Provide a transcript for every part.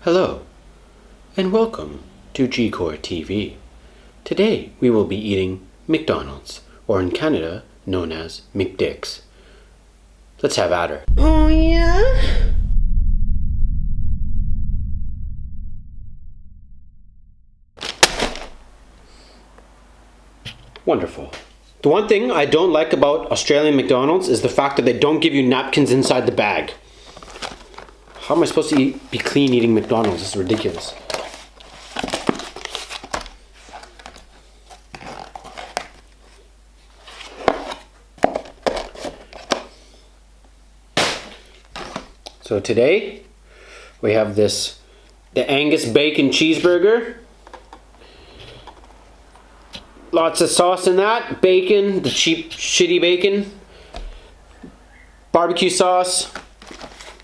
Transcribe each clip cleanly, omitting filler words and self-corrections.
Hello, and welcome to G-Core TV. Today we will be eating McDonald's, or in Canada, known as McDicks. Let's have at her. Oh yeah? Wonderful. The one thing I don't like about Australian McDonald's is the fact that they don't give you napkins inside the bag. How am I supposed to be clean eating McDonald's? This is ridiculous. So today we have the Angus bacon cheeseburger. Lots of sauce in that. Bacon, the cheap, shitty bacon. Barbecue sauce.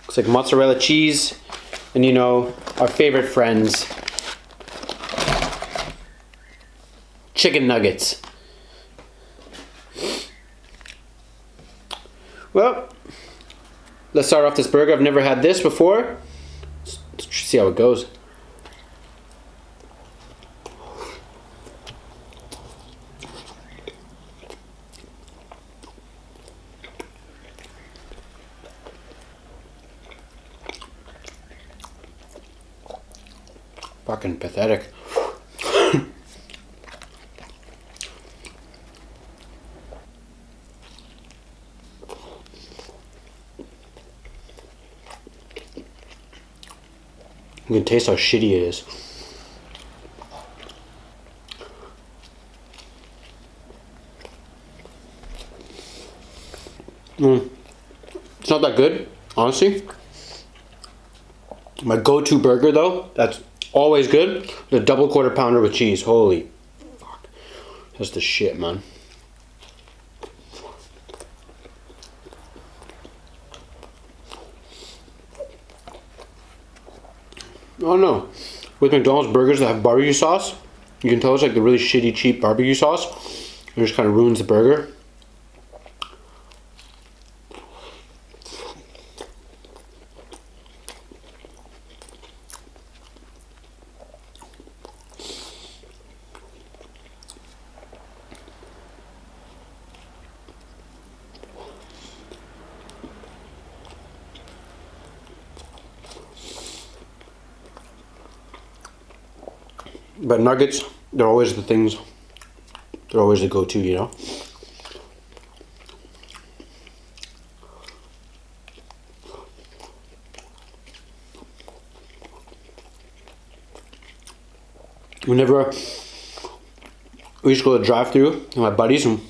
Looks like mozzarella cheese. And you know, our favorite friends. Chicken nuggets. Well, let's start off this burger. I've never had this before. Let's see how it goes. Fucking pathetic. You can taste how shitty it is. It's not that good, honestly. My go-to burger though, that's always good, the double quarter pounder with cheese. Holy fuck. That's the shit, man. Oh no. With McDonald's burgers that have barbecue sauce, you can tell it's like the really shitty, cheap barbecue sauce. It just kind of ruins the burger. But nuggets, they're always the things, they're always the go-to, you know? Whenever we used to go to the drive-thru with my buddies, and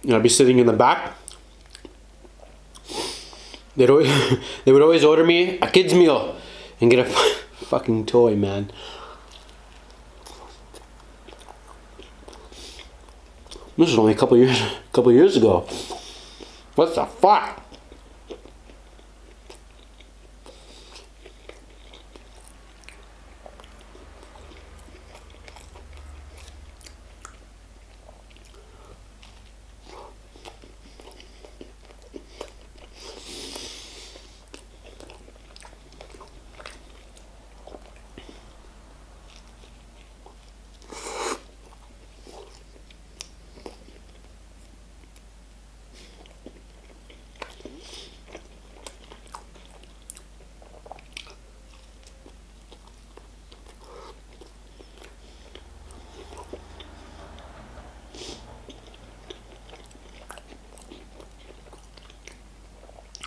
I'd be sitting in the back, they would always order me a kid's meal and get a fucking toy, man. This was only a couple years ago. What the fuck?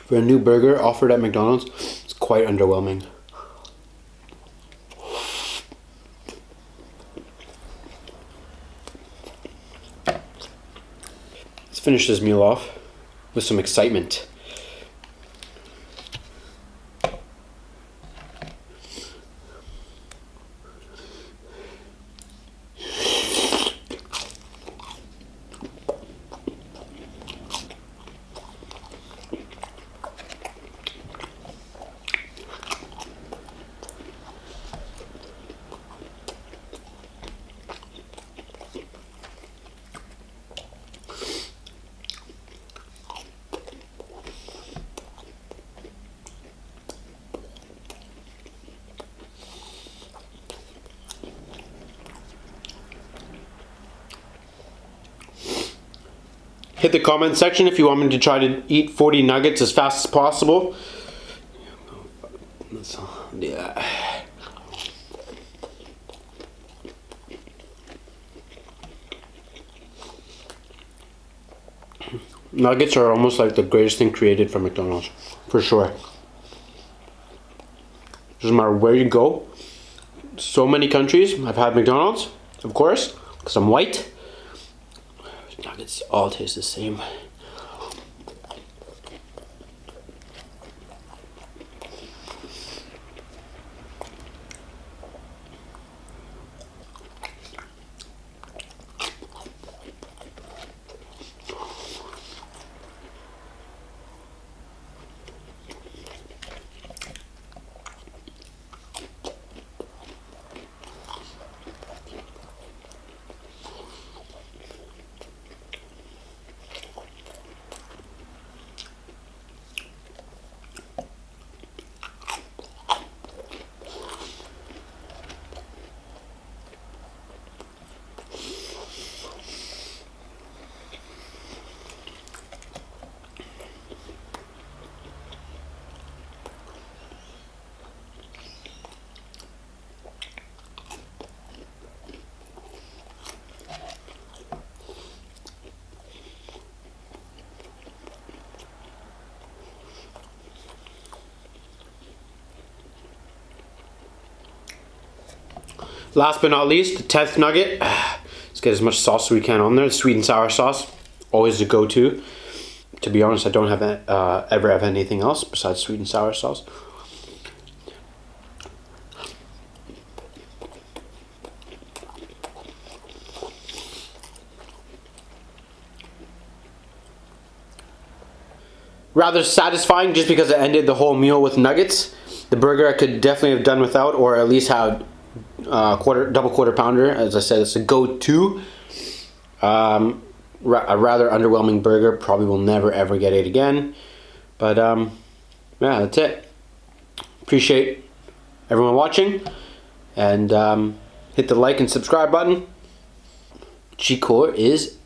For a new burger offered at McDonald's, it's quite underwhelming. Let's finish this meal off with some excitement. hit the comment section if you want me to try to eat 40 nuggets as fast as possible. Yeah. Nuggets are almost like the greatest thing created from McDonald's, for sure. Doesn't matter where you go. So many countries I've had McDonald's, of course, because I'm white. Nuggets all taste the same. Last but not least, the 10th nugget. Let's get as much sauce as we can on there. Sweet and sour sauce, always a go-to. To be honest, I don't have ever have anything else besides sweet and sour sauce. Rather satisfying just because it ended the whole meal with nuggets. The burger I could definitely have done without, or at least had double quarter pounder. As I said, it's a go-to. A rather underwhelming burger. Probably will never ever get it again. But yeah, that's it. Appreciate everyone watching, and hit the like and subscribe button. G-Core is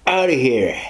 out of here.